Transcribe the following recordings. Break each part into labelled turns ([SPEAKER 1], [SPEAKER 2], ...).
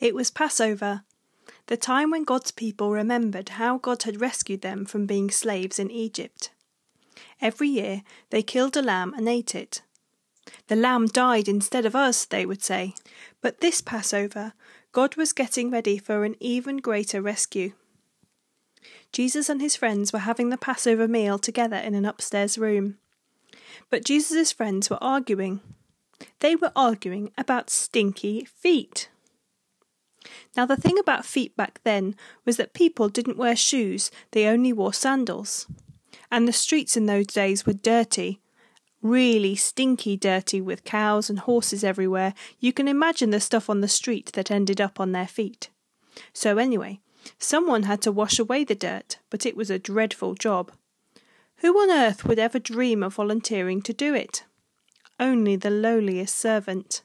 [SPEAKER 1] It was Passover, the time when God's people remembered how God had rescued them from being slaves in Egypt. Every year they killed a lamb and ate it. The lamb died instead of us, they would say. But this Passover, God was getting ready for an even greater rescue. Jesus and his friends were having the Passover meal together in an upstairs room. But Jesus' friends were arguing. They were arguing about stinky feet. Now the thing about feet back then was that people didn't wear shoes, they only wore sandals. And the streets in those days were dirty, really stinky dirty, with cows and horses everywhere. You can imagine the stuff on the street that ended up on their feet. So anyway, someone had to wash away the dirt, but it was a dreadful job. Who on earth would ever dream of volunteering to do it? Only the lowliest servant.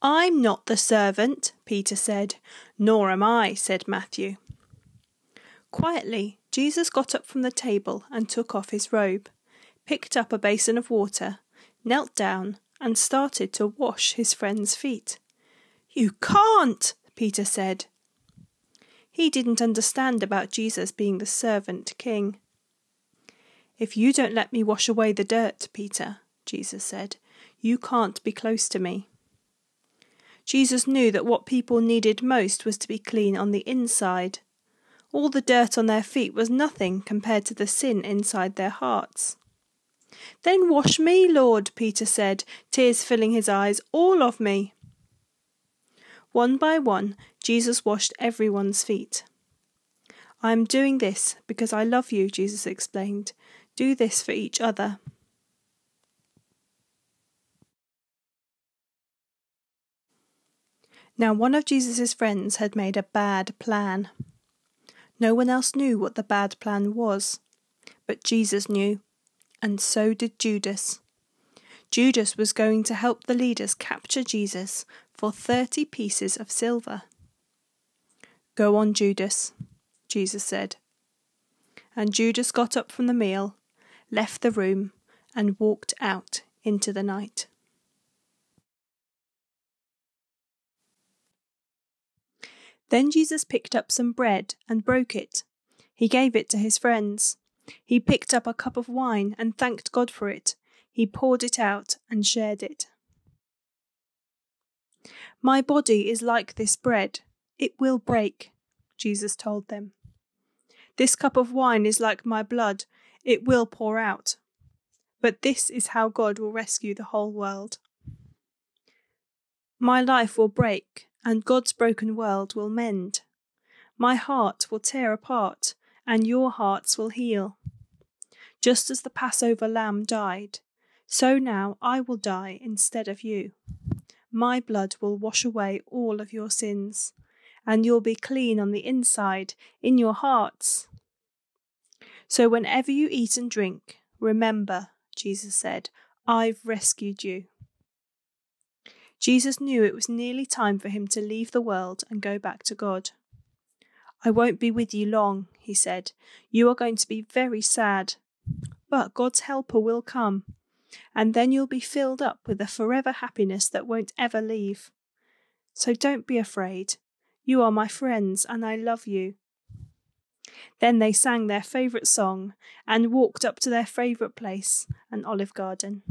[SPEAKER 1] "I'm not the servant," Peter said. "Nor am I," said Matthew. Quietly, Jesus got up from the table and took off his robe, picked up a basin of water, knelt down and started to wash his friend's feet. "You can't," Peter said. He didn't understand about Jesus being the servant king. "If you don't let me wash away the dirt, Peter," Jesus said, "you can't be close to me." Jesus knew that what people needed most was to be clean on the inside. All the dirt on their feet was nothing compared to the sin inside their hearts. "Then wash me, Lord," Peter said, tears filling his eyes, "all of me." One by one, Jesus washed everyone's feet. "I am doing this because I love you," Jesus explained. "Do this for each other." Now one of Jesus' friends had made a bad plan. No one else knew what the bad plan was, but Jesus knew, and so did Judas. Judas was going to help the leaders capture Jesus for 30 pieces of silver. "Go on, Judas," Jesus said. And Judas got up from the meal, left the room, and walked out into the night. Then Jesus picked up some bread and broke it. He gave it to his friends. He picked up a cup of wine and thanked God for it. He poured it out and shared it. "My body is like this bread. It will break," Jesus told them. "This cup of wine is like my blood. It will pour out. But this is how God will rescue the whole world. My life will break, and God's broken world will mend. My heart will tear apart, and your hearts will heal. Just as the Passover lamb died, so now I will die instead of you. My blood will wash away all of your sins, and you'll be clean on the inside, in your hearts. So whenever you eat and drink, remember," Jesus said, "I've rescued you." Jesus knew it was nearly time for him to leave the world and go back to God. "I won't be with you long," he said. "You are going to be very sad. But God's helper will come, and then you'll be filled up with a forever happiness that won't ever leave. So don't be afraid. You are my friends, and I love you." Then they sang their favourite song and walked up to their favourite place, an olive garden.